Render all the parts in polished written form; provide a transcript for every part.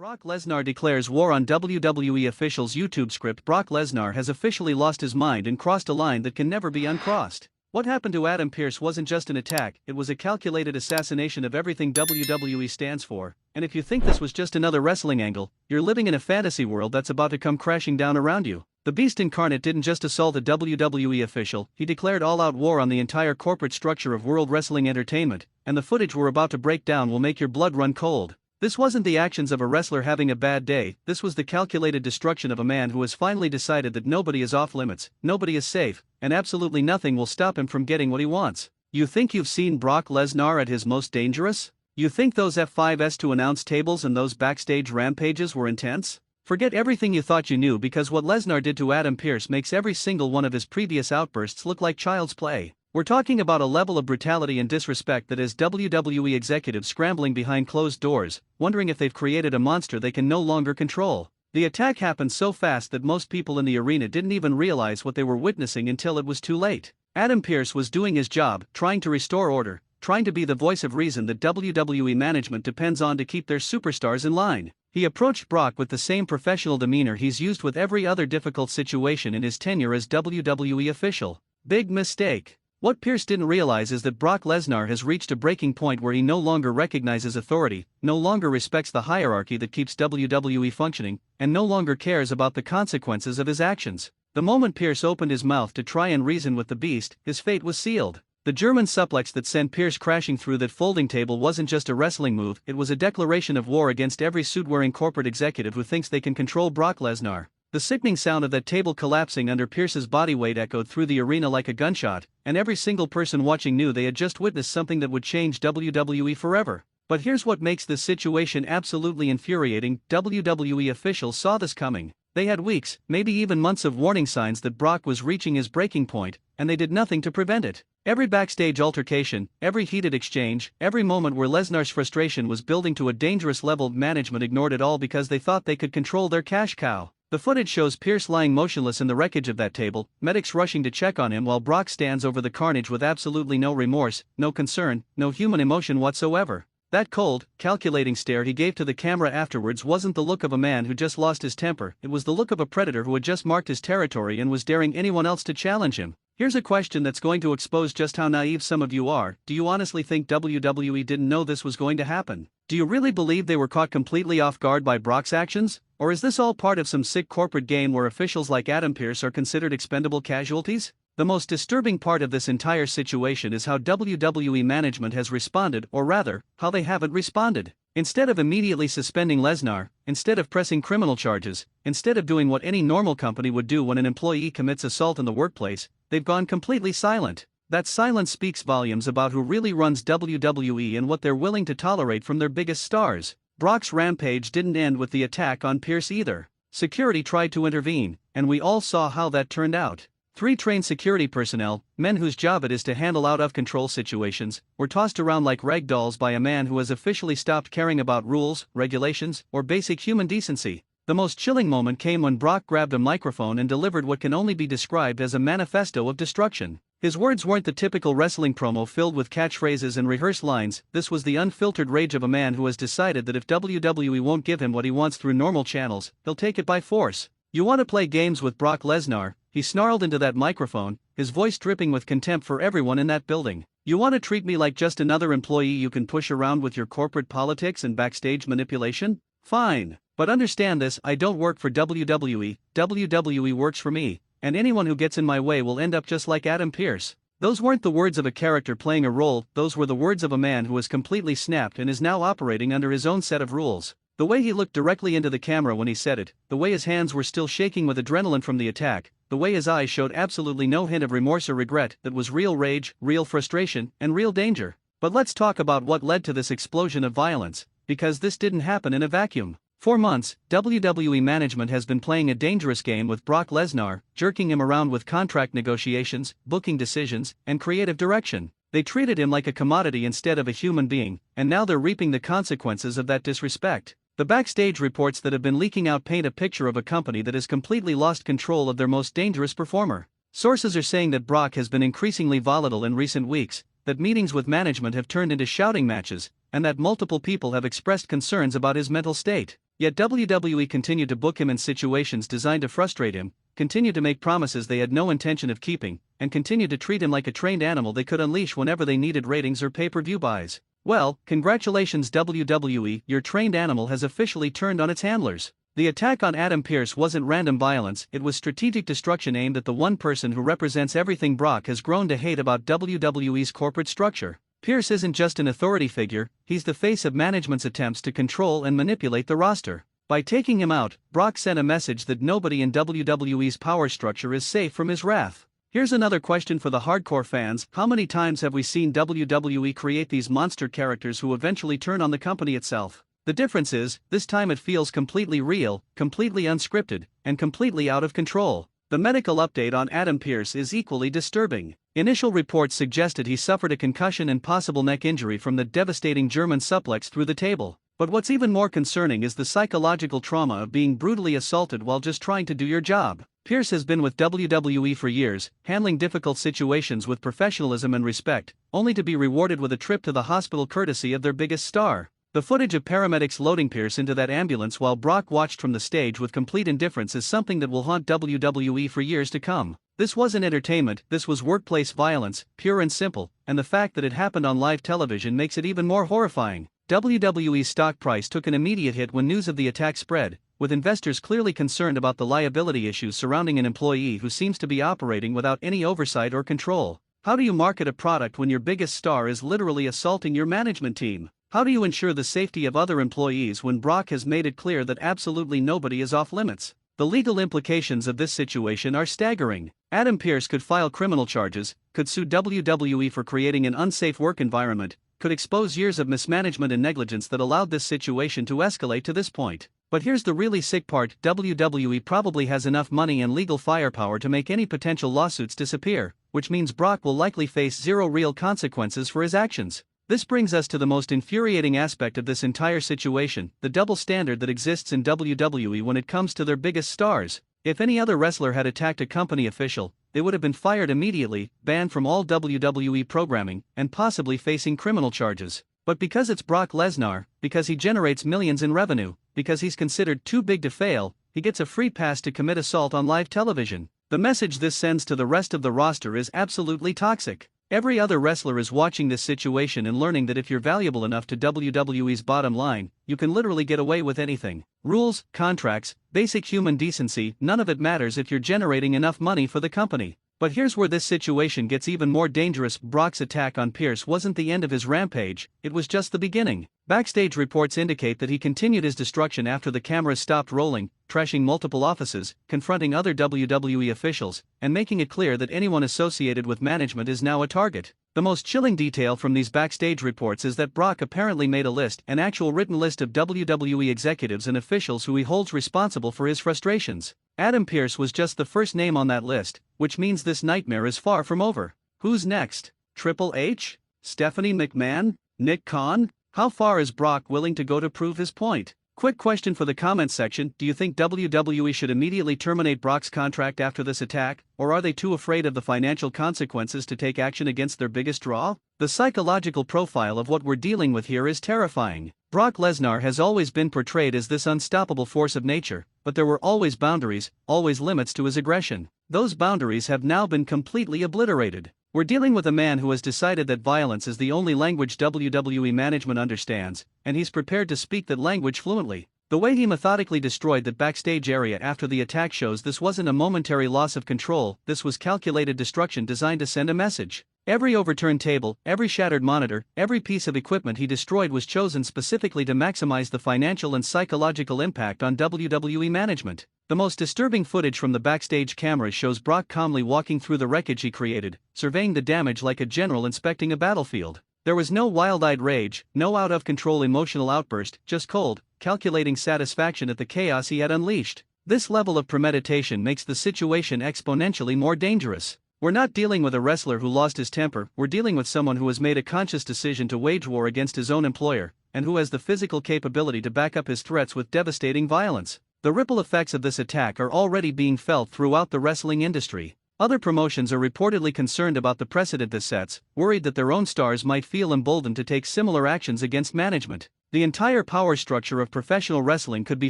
Brock Lesnar declares war on WWE officials. YouTube script. Brock Lesnar has officially lost his mind and crossed a line that can never be uncrossed. What happened to Adam Pearce wasn't just an attack, it was a calculated assassination of everything WWE stands for, and if you think this was just another wrestling angle, you're living in a fantasy world that's about to come crashing down around you. The Beast incarnate didn't just assault a WWE official, he declared all-out war on the entire corporate structure of World Wrestling Entertainment, and the footage we're about to break down will make your blood run cold. This wasn't the actions of a wrestler having a bad day, this was the calculated destruction of a man who has finally decided that nobody is off limits, nobody is safe, and absolutely nothing will stop him from getting what he wants. You think you've seen Brock Lesnar at his most dangerous? You think those F5s to announce tables and those backstage rampages were intense? Forget everything you thought you knew, because what Lesnar did to Adam Pearce makes every single one of his previous outbursts look like child's play. We're talking about a level of brutality and disrespect that has WWE executives scrambling behind closed doors, wondering if they've created a monster they can no longer control. The attack happened so fast that most people in the arena didn't even realize what they were witnessing until it was too late. Adam Pearce was doing his job, trying to restore order, trying to be the voice of reason that WWE management depends on to keep their superstars in line. He approached Brock with the same professional demeanor he's used with every other difficult situation in his tenure as WWE official. Big mistake. What Pearce didn't realize is that Brock Lesnar has reached a breaking point where he no longer recognizes authority, no longer respects the hierarchy that keeps WWE functioning, and no longer cares about the consequences of his actions. The moment Pearce opened his mouth to try and reason with the Beast, his fate was sealed. The German suplex that sent Pearce crashing through that folding table wasn't just a wrestling move, it was a declaration of war against every suit-wearing corporate executive who thinks they can control Brock Lesnar. The sickening sound of that table collapsing under Pearce's body weight echoed through the arena like a gunshot, and every single person watching knew they had just witnessed something that would change WWE forever. But here's what makes this situation absolutely infuriating: WWE officials saw this coming. They had weeks, maybe even months of warning signs that Brock was reaching his breaking point, and they did nothing to prevent it. Every backstage altercation, every heated exchange, every moment where Lesnar's frustration was building to a dangerous level, management ignored it all because they thought they could control their cash cow. The footage shows Pearce lying motionless in the wreckage of that table, medics rushing to check on him while Brock stands over the carnage with absolutely no remorse, no concern, no human emotion whatsoever. That cold, calculating stare he gave to the camera afterwards wasn't the look of a man who just lost his temper, it was the look of a predator who had just marked his territory and was daring anyone else to challenge him. Here's a question that's going to expose just how naive some of you are: do you honestly think WWE didn't know this was going to happen? Do you really believe they were caught completely off guard by Brock's actions? Or is this all part of some sick corporate game where officials like Adam Pearce are considered expendable casualties? The most disturbing part of this entire situation is how WWE management has responded, or rather, how they haven't responded. Instead of immediately suspending Lesnar, instead of pressing criminal charges, instead of doing what any normal company would do when an employee commits assault in the workplace, they've gone completely silent. That silence speaks volumes about who really runs WWE and what they're willing to tolerate from their biggest stars. Brock's rampage didn't end with the attack on Pearce either. Security tried to intervene, and we all saw how that turned out. 3 trained security personnel, men whose job it is to handle out-of-control situations, were tossed around like rag dolls by a man who has officially stopped caring about rules, regulations, or basic human decency. The most chilling moment came when Brock grabbed a microphone and delivered what can only be described as a manifesto of destruction. His words weren't the typical wrestling promo filled with catchphrases and rehearsed lines, this was the unfiltered rage of a man who has decided that if WWE won't give him what he wants through normal channels, he'll take it by force. "You want to play games with Brock Lesnar?" he snarled into that microphone, his voice dripping with contempt for everyone in that building. "You want to treat me like just another employee you can push around with your corporate politics and backstage manipulation? Fine. But understand this, I don't work for WWE, WWE works for me, and anyone who gets in my way will end up just like Adam Pearce." Those weren't the words of a character playing a role, those were the words of a man who has completely snapped and is now operating under his own set of rules. The way he looked directly into the camera when he said it, the way his hands were still shaking with adrenaline from the attack, the way his eyes showed absolutely no hint of remorse or regret, that was real rage, real frustration, and real danger. But let's talk about what led to this explosion of violence, because this didn't happen in a vacuum. For months, WWE management has been playing a dangerous game with Brock Lesnar, jerking him around with contract negotiations, booking decisions, and creative direction. They treated him like a commodity instead of a human being, and now they're reaping the consequences of that disrespect. The backstage reports that have been leaking out paint a picture of a company that has completely lost control of their most dangerous performer. Sources are saying that Brock has been increasingly volatile in recent weeks, that meetings with management have turned into shouting matches, and that multiple people have expressed concerns about his mental state. Yet WWE continued to book him in situations designed to frustrate him, continued to make promises they had no intention of keeping, and continued to treat him like a trained animal they could unleash whenever they needed ratings or pay-per-view buys. Well, congratulations WWE, your trained animal has officially turned on its handlers. The attack on Adam Pearce wasn't random violence, it was strategic destruction aimed at the one person who represents everything Brock has grown to hate about WWE's corporate structure. Pearce isn't just an authority figure, he's the face of management's attempts to control and manipulate the roster. By taking him out, Brock sent a message that nobody in WWE's power structure is safe from his wrath. Here's another question for the hardcore fans: how many times have we seen WWE create these monster characters who eventually turn on the company itself? The difference is, this time it feels completely real, completely unscripted, and completely out of control. The medical update on Adam Pearce is equally disturbing. Initial reports suggested he suffered a concussion and possible neck injury from the devastating German suplex through the table. But what's even more concerning is the psychological trauma of being brutally assaulted while just trying to do your job. Pearce has been with WWE for years, handling difficult situations with professionalism and respect, only to be rewarded with a trip to the hospital courtesy of their biggest star. The footage of paramedics loading Pearce into that ambulance while Brock watched from the stage with complete indifference is something that will haunt WWE for years to come. This wasn't entertainment, this was workplace violence, pure and simple, and the fact that it happened on live television makes it even more horrifying. WWE's stock price took an immediate hit when news of the attack spread, with investors clearly concerned about the liability issues surrounding an employee who seems to be operating without any oversight or control. How do you market a product when your biggest star is literally assaulting your management team? How do you ensure the safety of other employees when Brock has made it clear that absolutely nobody is off limits? The legal implications of this situation are staggering. Adam Pearce could file criminal charges, could sue WWE for creating an unsafe work environment, could expose years of mismanagement and negligence that allowed this situation to escalate to this point. But here's the really sick part: WWE probably has enough money and legal firepower to make any potential lawsuits disappear, which means Brock will likely face zero real consequences for his actions. This brings us to the most infuriating aspect of this entire situation: the double standard that exists in WWE when it comes to their biggest stars. If any other wrestler had attacked a company official, they would have been fired immediately, banned from all WWE programming, and possibly facing criminal charges. But because it's Brock Lesnar, because he generates millions in revenue, because he's considered too big to fail, he gets a free pass to commit assault on live television. The message this sends to the rest of the roster is absolutely toxic. Every other wrestler is watching this situation and learning that if you're valuable enough to WWE's bottom line, you can literally get away with anything. Rules, contracts, basic human decency, none of it matters if you're generating enough money for the company. But here's where this situation gets even more dangerous: Brock's attack on Pearce wasn't the end of his rampage, it was just the beginning. Backstage reports indicate that he continued his destruction after the cameras stopped rolling, trashing multiple offices, confronting other WWE officials, and making it clear that anyone associated with management is now a target. The most chilling detail from these backstage reports is that Brock apparently made a list, an actual written list of WWE executives and officials who he holds responsible for his frustrations. Adam Pearce was just the first name on that list, which means this nightmare is far from over. Who's next? Triple H? Stephanie McMahon? Nick Khan? How far is Brock willing to go to prove his point? Quick question for the comments section: do you think WWE should immediately terminate Brock's contract after this attack, or are they too afraid of the financial consequences to take action against their biggest draw? The psychological profile of what we're dealing with here is terrifying. Brock Lesnar has always been portrayed as this unstoppable force of nature, but there were always boundaries, always limits to his aggression. Those boundaries have now been completely obliterated. We're dealing with a man who has decided that violence is the only language WWE management understands, and he's prepared to speak that language fluently. The way he methodically destroyed that backstage area after the attack shows this wasn't a momentary loss of control, this was calculated destruction designed to send a message. Every overturned table, every shattered monitor, every piece of equipment he destroyed was chosen specifically to maximize the financial and psychological impact on WWE management. The most disturbing footage from the backstage cameras shows Brock calmly walking through the wreckage he created, surveying the damage like a general inspecting a battlefield. There was no wild-eyed rage, no out-of-control emotional outburst, just cold, calculating satisfaction at the chaos he had unleashed. This level of premeditation makes the situation exponentially more dangerous. We're not dealing with a wrestler who lost his temper, we're dealing with someone who has made a conscious decision to wage war against his own employer, and who has the physical capability to back up his threats with devastating violence. The ripple effects of this attack are already being felt throughout the wrestling industry. Other promotions are reportedly concerned about the precedent this sets, worried that their own stars might feel emboldened to take similar actions against management. The entire power structure of professional wrestling could be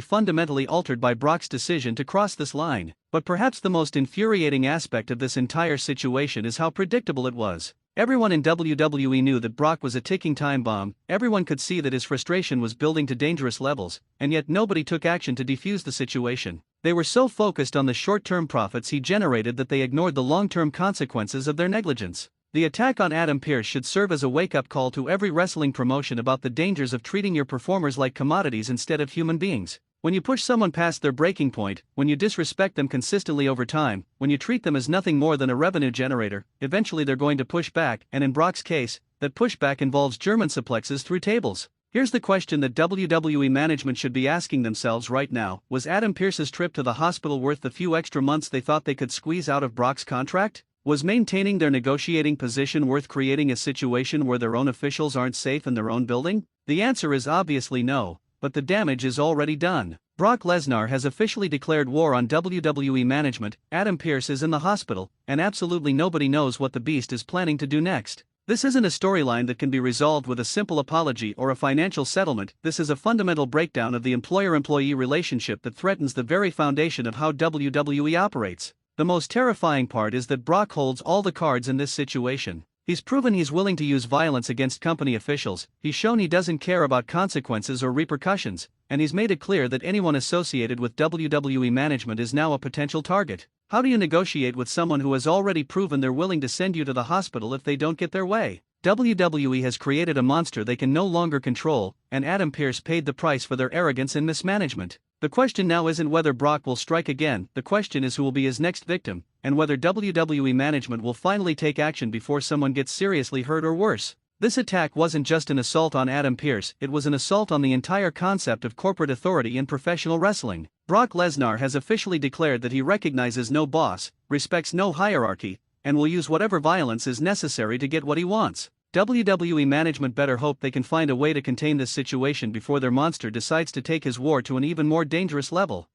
fundamentally altered by Brock's decision to cross this line. But perhaps the most infuriating aspect of this entire situation is how predictable it was. Everyone in WWE knew that Brock was a ticking time bomb, everyone could see that his frustration was building to dangerous levels, and yet nobody took action to defuse the situation. They were so focused on the short-term profits he generated that they ignored the long-term consequences of their negligence. The attack on Adam Pearce should serve as a wake-up call to every wrestling promotion about the dangers of treating your performers like commodities instead of human beings. When you push someone past their breaking point, when you disrespect them consistently over time, when you treat them as nothing more than a revenue generator, eventually they're going to push back, and in Brock's case, that pushback involves German suplexes through tables. Here's the question that WWE management should be asking themselves right now: was Adam Pearce's trip to the hospital worth the few extra months they thought they could squeeze out of Brock's contract? Was maintaining their negotiating position worth creating a situation where their own officials aren't safe in their own building? The answer is obviously no, but the damage is already done. Brock Lesnar has officially declared war on WWE management, Adam Pearce is in the hospital, and absolutely nobody knows what the Beast is planning to do next. This isn't a storyline that can be resolved with a simple apology or a financial settlement. This is a fundamental breakdown of the employer-employee relationship that threatens the very foundation of how WWE operates. The most terrifying part is that Brock holds all the cards in this situation. He's proven he's willing to use violence against company officials, he's shown he doesn't care about consequences or repercussions, and he's made it clear that anyone associated with WWE management is now a potential target. How do you negotiate with someone who has already proven they're willing to send you to the hospital if they don't get their way? WWE has created a monster they can no longer control, and Adam Pearce paid the price for their arrogance and mismanagement. The question now isn't whether Brock will strike again, the question is who will be his next victim, and whether WWE management will finally take action before someone gets seriously hurt or worse. This attack wasn't just an assault on Adam Pearce, it was an assault on the entire concept of corporate authority in professional wrestling. Brock Lesnar has officially declared that he recognizes no boss, respects no hierarchy, and will use whatever violence is necessary to get what he wants. WWE management better hope they can find a way to contain this situation before their monster decides to take his war to an even more dangerous level.